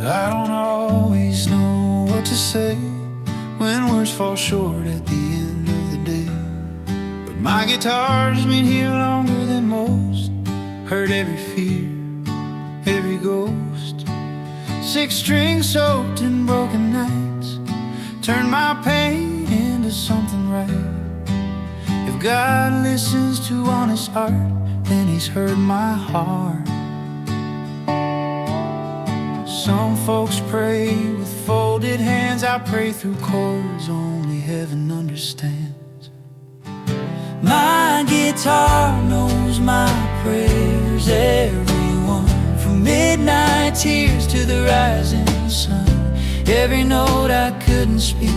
I don't always know what to say when words fall short at the end of the day. But my guitar's been here longer than most, heard every fear, every ghost. 6 strings soaked in broken nights, turned my pain into something right. If God listens to honest art, then He's heard my heart. Some folks pray with folded hands, I pray through chords only heaven understands. My guitar knows my prayers, everyone, from midnight tears to the rising sun. Every note I couldn't speak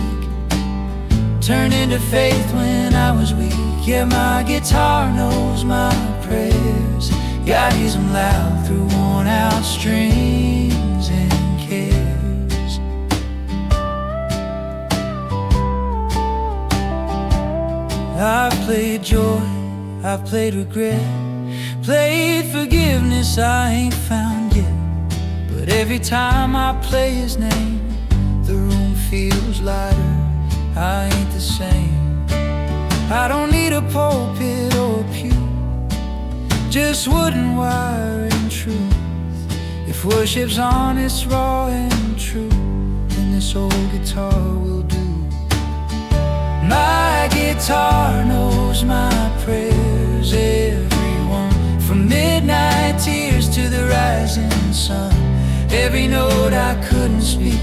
turned into faith when I was weak. Yeah, my guitar knows my prayers, God hears them loud through worn out strings and cares. I've played joy, I've played regret, played forgiveness I ain't found yet. But every time I play His name, the room feels lighter, I ain't the same. I don't need a pulpit or a pew, just wood and wire and truth. If worship's honest, raw and true, then this old guitar will do. My guitar knows my prayers, everyone, from midnight tears to the rising sun. Every note I couldn't speak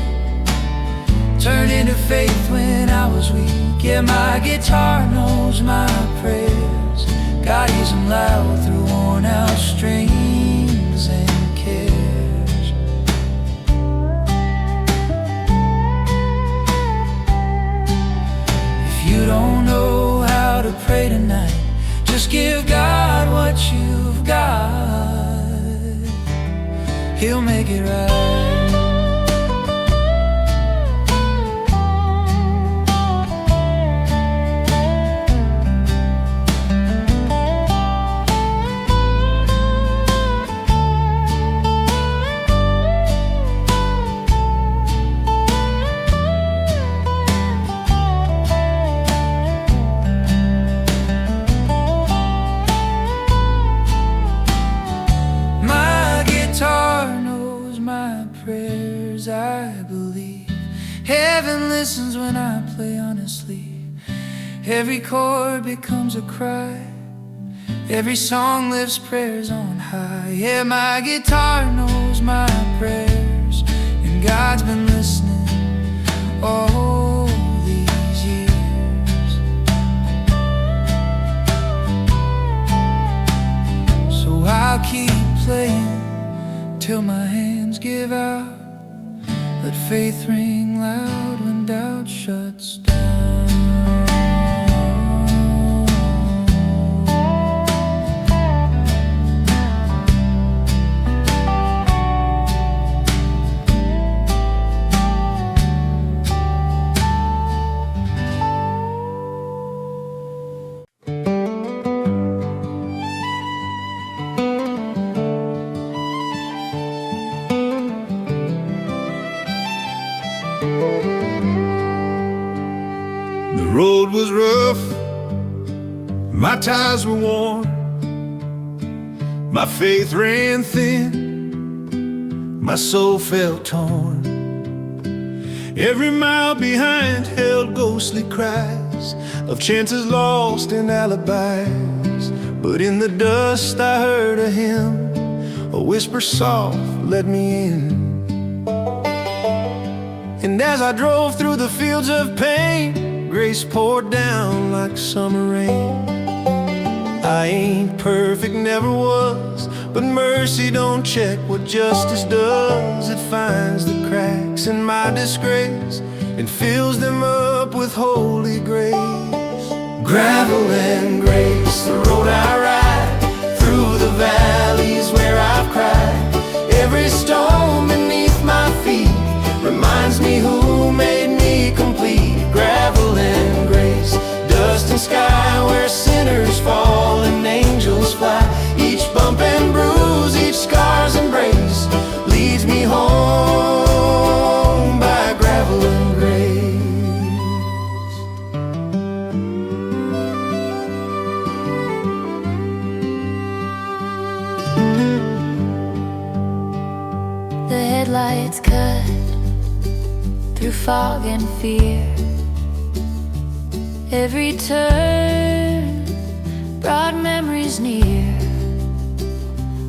turned into faith when I was weak. Yeah, my guitar knows my prayers, God hears them loud through worn out strings and cares. If you don't know how to pray tonight, just give God what you've got, He'll make it right. I believe heaven listens when I play honestly. Every chord becomes a cry, every song lifts prayers on high. Yeah, my guitar knows my prayers, and God's been listening all these years. So I'll keep playing till my hands give out. Let faith ring loud when doubt shuts down. The road was rough, my ties were worn, my faith ran thin, my soul felt torn. Every mile behind held ghostly cries of chances lost and alibis. But in the dust I heard a hymn, a whisper soft led me in. And as I drove through the fields of pain, grace poured down like summer rain. I ain't perfect, never was, but mercy don't check what justice does. It finds the cracks in my disgrace and fills them up with holy grace. Gravel and grace, the road I ride, through the valleys where I've cried. Every stone beneath my feet reminds me who made me complete. Gravel and grace, dust and sky, where sinners fall and angels fly. Each bump and bruise, each scar's embrace leads me home. The headlights cut through fog and fear. Every turn brought memories near.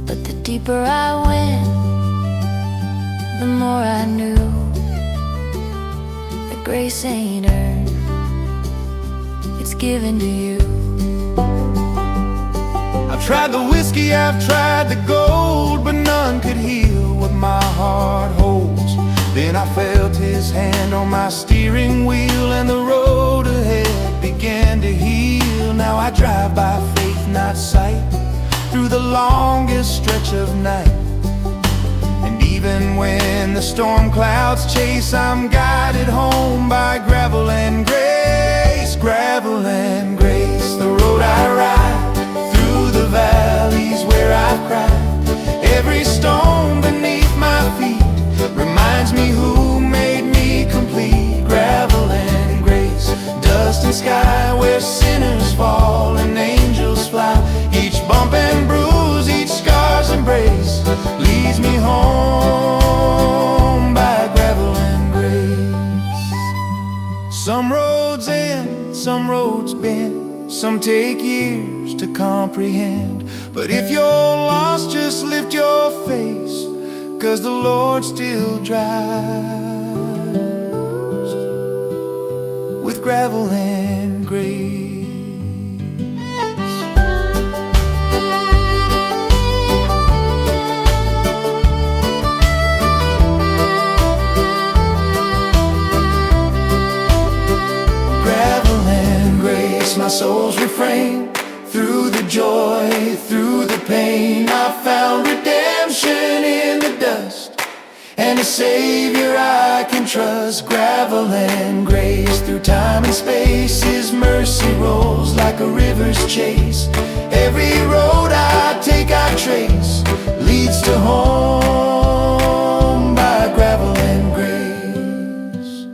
But the deeper I went, the more I knew that grace ain't earned, it's given to you. I've tried the whiskey, I've tried the gold, but none could heal what my heart holds. Then I felt his hand on my steering wheel, and the road ahead began to heal. Now I drive by faith, not sight, through the longest stretch of night. And even when the storm clouds chase, I'm guided home by gravel and grace. Gravel and grace, the road I ride, through the valleys where I've cried. Every stone beneath my feet reminds me who made me complete. Gravel and grace, dust and sky where sinners fall and angels fly. Each bump and bruise, each scar's embrace leads me home by gravel and grace. Some roads end, some roads bend, some take years to comprehend. But if you're lost, just lift your face, 'cause the Lord still drives with gravel and grace. My soul's refrain, through the joy, through the pain, I found redemption in the dust, and a Savior I can trust. Gravel and grace, through time and space, His mercy rolls like a river's chase. Every road I take, I trace, leads to home by gravel and grace.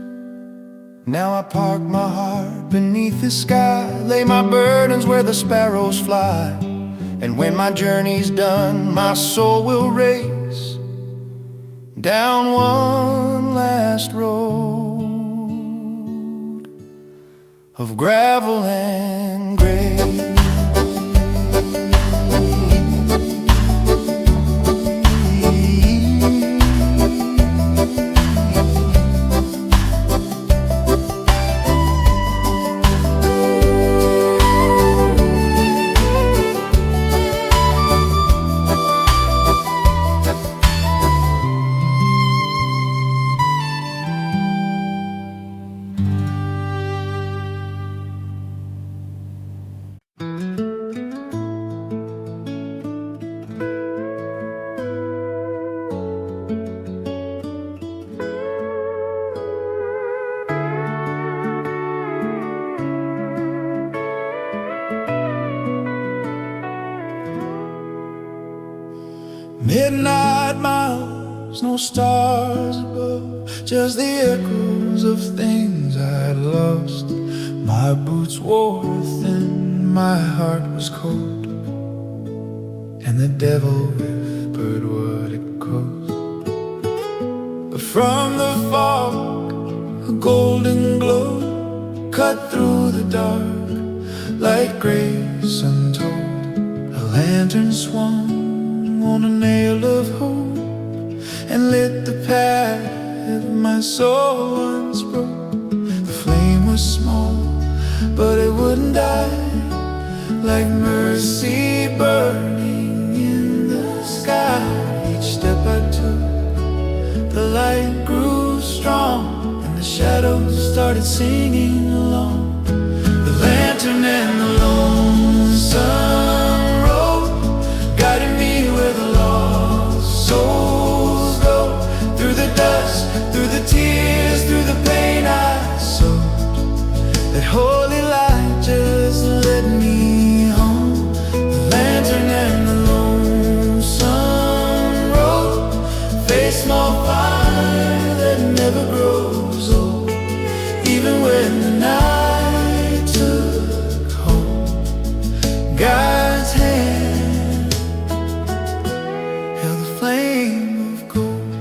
Now I park my heart beneath the sky, lay my burdens where the sparrows fly. And when my journey's done, my soul will race down one last road of gravel and grace. Midnight miles, no stars above, just the echoes of things I'd lost. My boots wore thin, my heart was cold, and the devil whispered what it cost. But from the fog, a golden glow cut through the dark like grace untold. A lantern swung on a nail of hope and lit the path my soul once broke. The flame was small, but it wouldn't die, like mercy burning in the sky. Each step I took, the light grew strong, and the shadows started singing along. The lantern and the lonesome road guided me where the lost souls go. Through the dust, through the tears, through the pain I sowed, that holy light just led me home. The lantern and the lonesome road face small fire that never grows old. Even when the night took hold, God's hand held a flame of gold.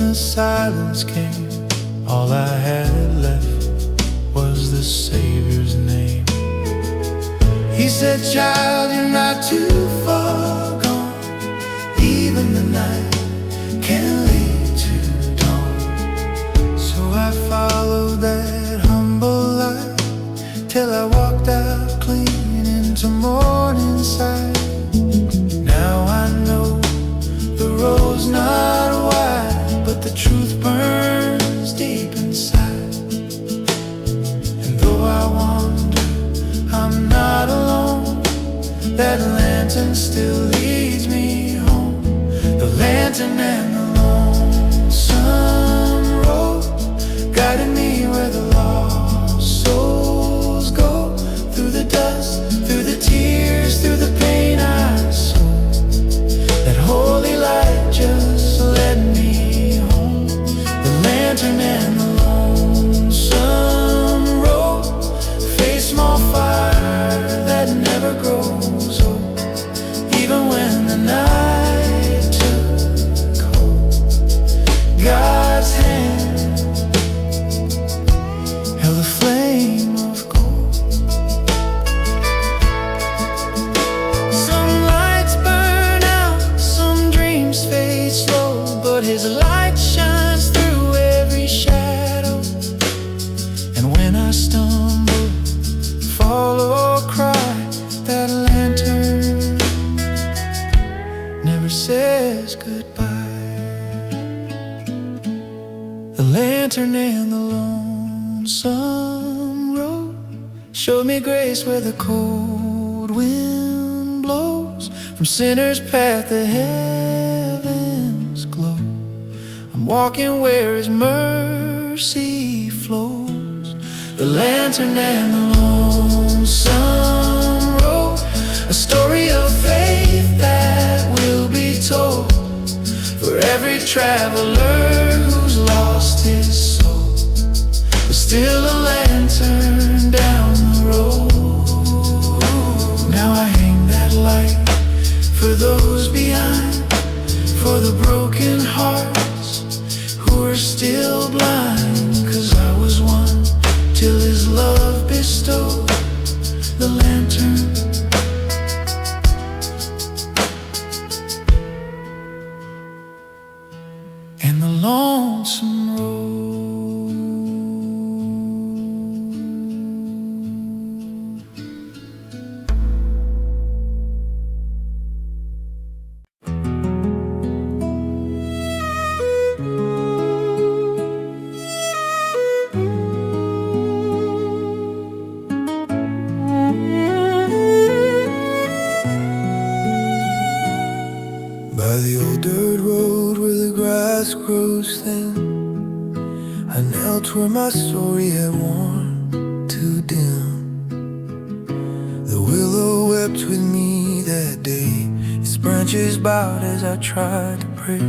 the silence came, all I had left was the Savior's name. He said, child, you're not too far gone. Even the night can lead to dawn. So I followed that humble light till I walked out clean into morningside. Now I know the road's not wide, but the truth burns deep inside. And though I wander, I'm not alone. That lantern still leads me home. The lantern and the lonesome road guiding me where the lost souls go. Through the dust, through the tears, through the pain I saw. That holy light just led me home. The lantern and the lonesome road face small fire that never grows old. Even when the night took hold, God's hand held a flame of gold. Some lights burn out, some dreams fade slow, but His light shines through every shadow. And when I stumble, fall or cry, that lantern never says goodbye. The lantern and the lonesome road showed me grace where the cold wind blows. From sinner's path the heavens glow. I'm walking where His mercy flows. The lantern and the lonesome road, a story of faith that will be told for every traveler who's lost his soul. There's still a lantern down the road. Now I hang that light for those behind, for the broken hearts who are still blind. 'Cause I was one till His love bestowed the lantern. And the lonesome road. By the old dirt road where the grass grows thin, I knelt where my story had worn too dim. The willow wept with me that day, its branches bowed as I tried to pray.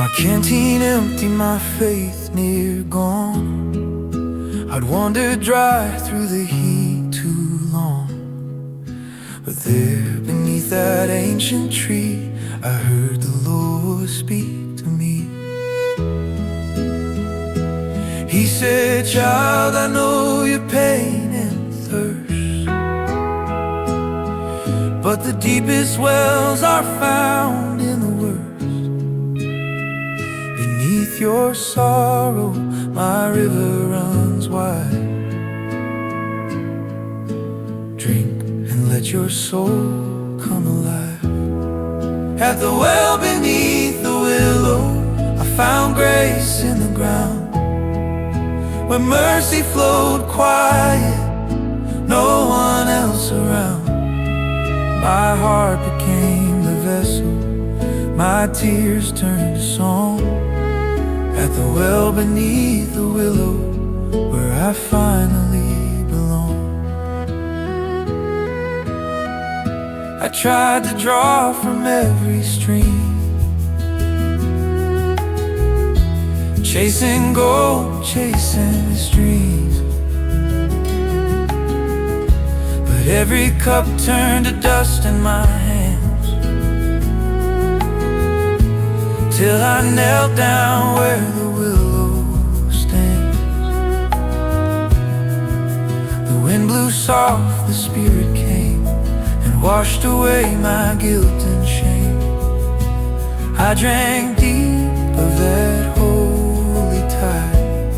My canteen empty, my faith near gone. I'd wandered dry through the heat too long. But there, beneath that ancient tree, I heard the Lord speak to me. He said, child, I know your pain and thirst, but the deepest wells are found in the worst. Beneath your sorrow, my river runs wide. Drink and let your soul come alive. At the well beneath the willow, I found grace in the ground, where mercy flowed quiet, no one else around. My heart became the vessel, my tears turned to song. At the well beneath the willow, where I finally belong. I tried to draw from every stream, chasing gold, chasing his dreams. But every cup turned to dust in my hands. till I knelt down where the willow stands. The wind blew soft, the Spirit came and washed away my guilt and shame. I drank deep of that holy tide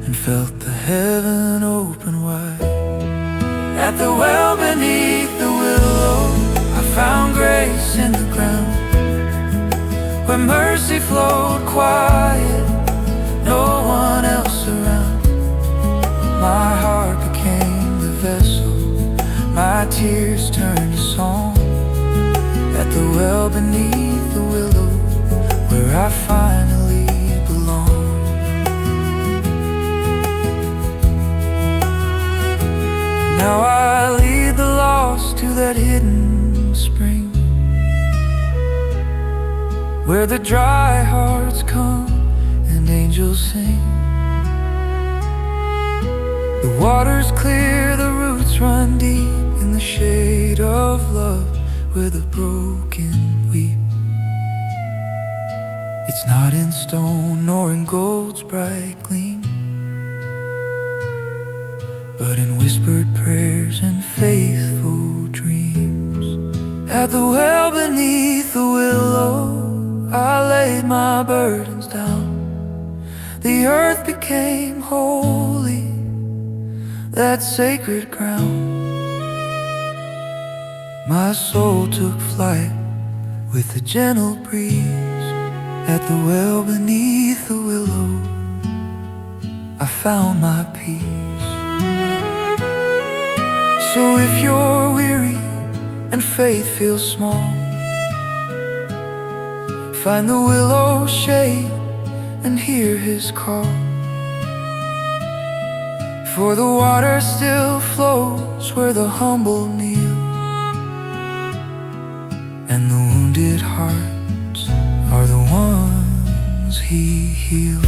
and felt the heaven open wide. At the well beneath the willow, I found grace in the ground, where mercy flowed quiet, no one else around. My heart became the vessel, my tears turned to song. At the well beneath the willow, where I finally belong. Now I lead the lost to that hidden spring, where the dry hearts come and angels sing. The water's clear, the roots run deep in the shade of love, where the broken weep. It's not in stone nor in gold's bright gleam, but in whispered prayers and faithful dreams. At the well beneath the willow, I laid my burdens down. The earth became holy, that sacred ground. My soul took flight with a gentle breeze. At the well beneath the willow, I found my peace. So if you're weary and faith feels small, find the willow's shade and hear his call. For the water still flows where the humble kneel, and the wounded hearts are the ones he heals.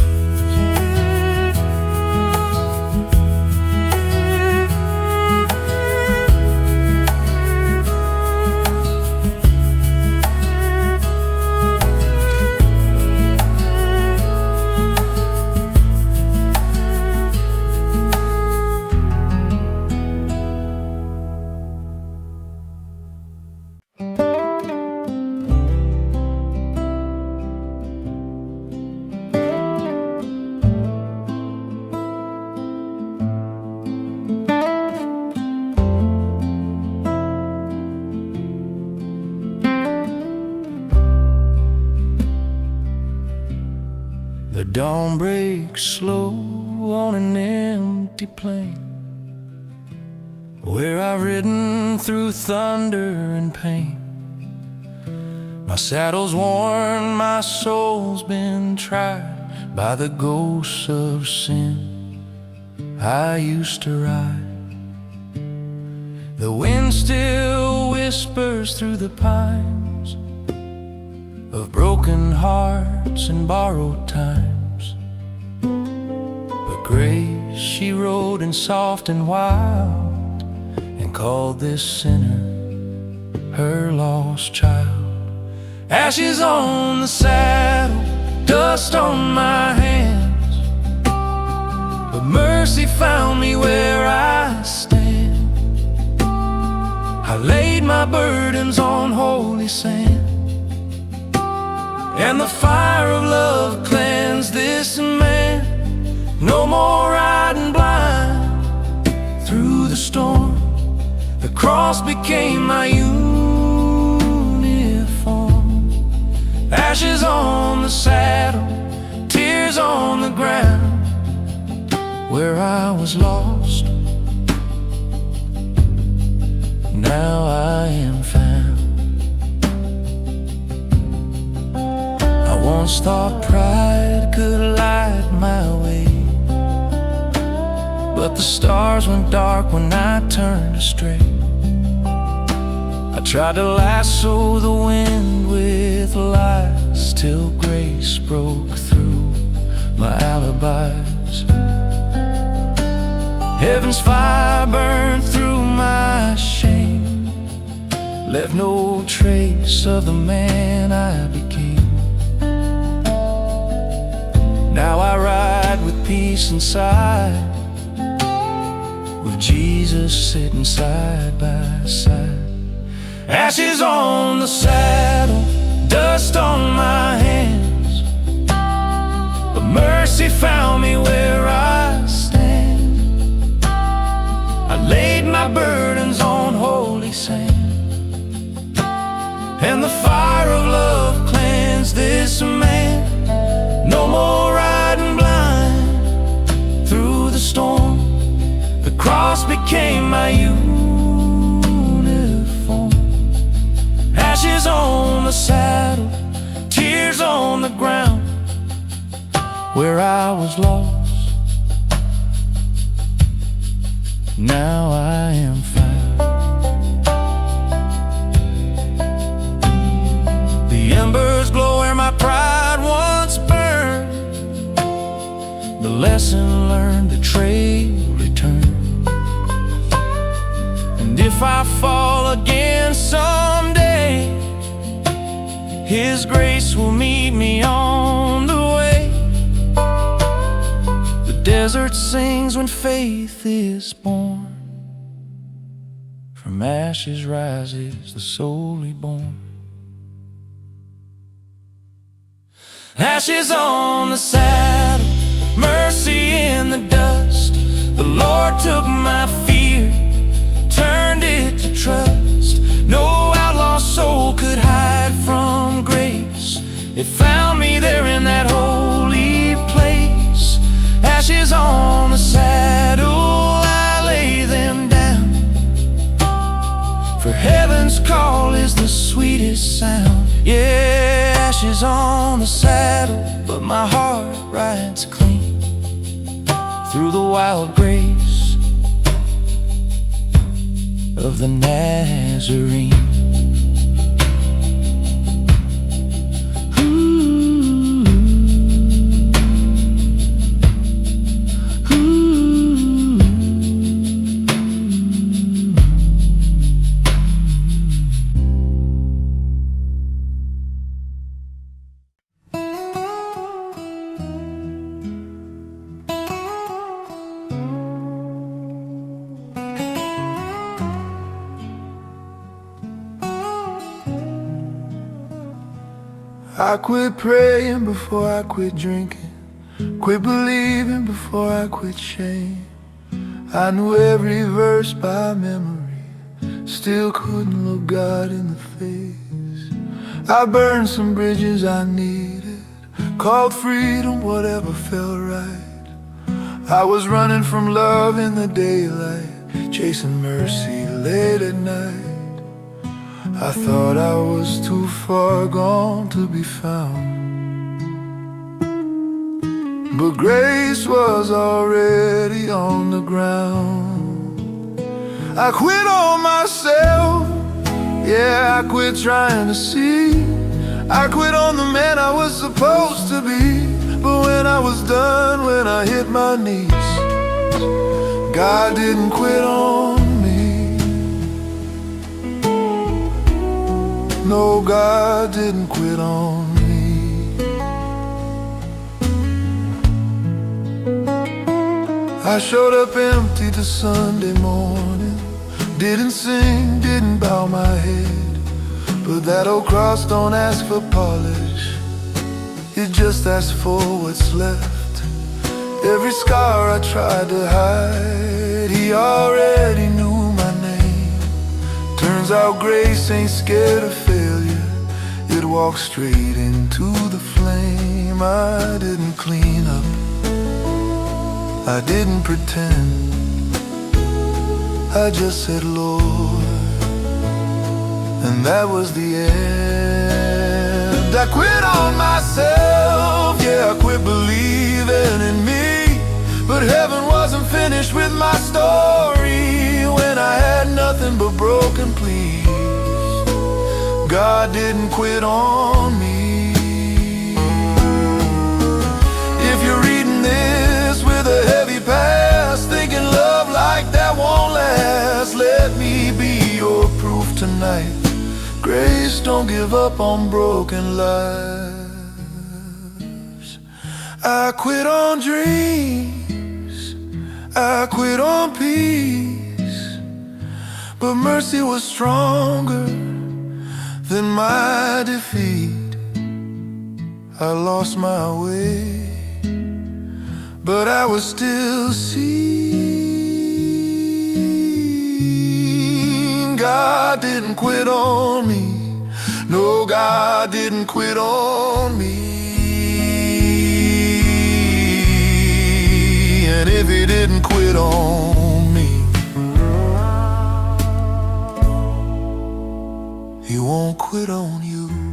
The dawn breaks slow on an empty plain, where I've ridden through thunder and pain. My saddle's worn, my soul's been tried by the ghosts of sin I used to ride. The wind still whispers through the pines of broken hearts and borrowed times, but grace she wrote in soft and wild, and called this sinner her lost child. Ashes on the saddle, dust on my hands, but mercy found me where I stand. I laid my burdens on holy sand, and the fire of love cleansed this man. No more riding blind through the storm. The cross became my uniform. Ashes on the saddle, tears on the ground, where I was lost, now I am found. I once thought pride could light my way, but the stars went dark when I turned astray. I tried to lasso the wind with lies, till grace broke through my alibis. Heaven's fire burned through my shame, let left no trace of the man I became. Now I ride with peace inside, with Jesus sitting side by side. Ashes on the saddle, dust on my hands, but mercy found me where I stand. I laid my burdens on holy sand, and the fire of love cleansed this man. No more riding blind through the storm. The cross became my uniform. Ashes on the saddle, tears on the ground. Where I was lost, now I am found. The embers glow where my pride once burned. The lesson learned, the trail returned. And if I fall again someday, His grace will meet me on the way. The desert sings when faith is born. From ashes rises the soul reborn. Ashes on the saddle, mercy in the dust. The Lord took my fear, turned it to trust. No outlaw soul could hide from grace. It found me there in that holy place. Ashes on the saddle, I lay them down, for heaven's call is the sweetest sound. Yeah, ashes on the saddle, but my heart rides clean through the wild grace of the Nazarene. I quit praying before I quit drinking, quit believing before I quit shame. I knew every verse by memory, still couldn't look God in the face. I burned some bridges I needed, called freedom whatever felt right. I was running from love in the daylight, chasing mercy late at night. I thought I was too far gone to be found, but grace was already on the ground. I quit on myself, yeah, I quit trying to see. I quit on the man I was supposed to be. But when I was done, when I hit my knees, God didn't quit on me. No, God didn't quit on me. I showed up empty to Sunday morning, didn't sing, didn't bow my head. But that old cross don't ask for polish, it just asks for what's left. Every scar I tried to hide, He already knew my name. Turns out grace ain't scared of failure, it walks straight into the flame. I didn't clean up, I didn't pretend, I just said Lord, and that was the end. I quit on myself, yeah, I quit believing in me. But heaven wasn't finished with my story when I had nothing but broken pleas. God didn't quit on me. If you're reading this with a heavy past, thinking love like that won't last, let me be your proof tonight grace, don't give up on broken lives. I quit on dreams, I quit on peace, but mercy was stronger than my defeat. I lost my way, but I was still seen. God didn't quit on me. No, God didn't quit on me. And if He didn't quit on me, He won't quit on you.